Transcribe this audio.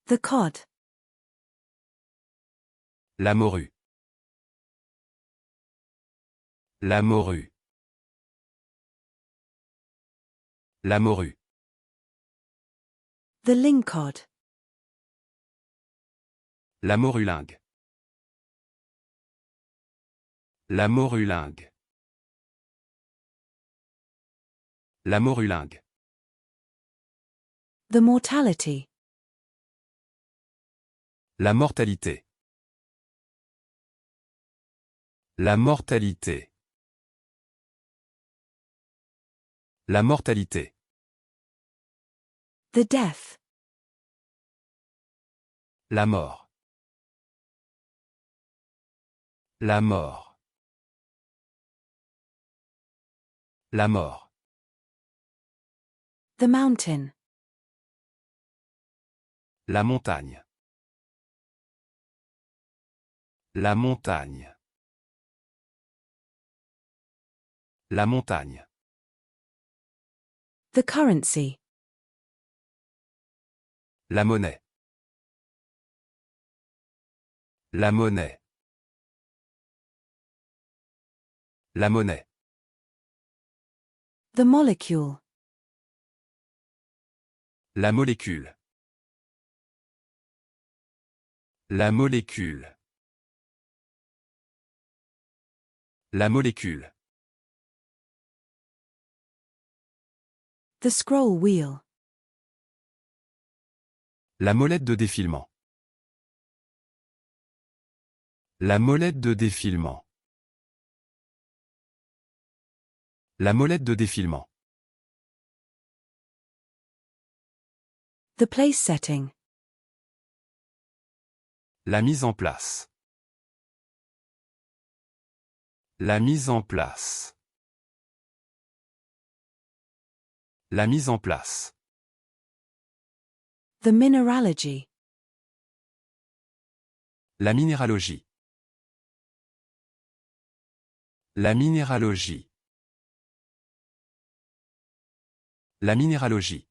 The cod. La morue. La morue. La morue. The lingcod. La morulingue. La morulingue. La morulingue. The mortality. La mortalité. La mortalité. La mortalité. The death. La mort. La mort. La mort. The mountain. La montagne. La montagne. La montagne. The currency. La monnaie. La monnaie. La monnaie. The molecule. La molécule. La molécule. La molécule. The scroll wheel. La molette de défilement. La molette de défilement. La molette de défilement. The place setting. La mise en place. La mise en place. La mise en place. The mineralogy. La minéralogie. La minéralogie. La minéralogie.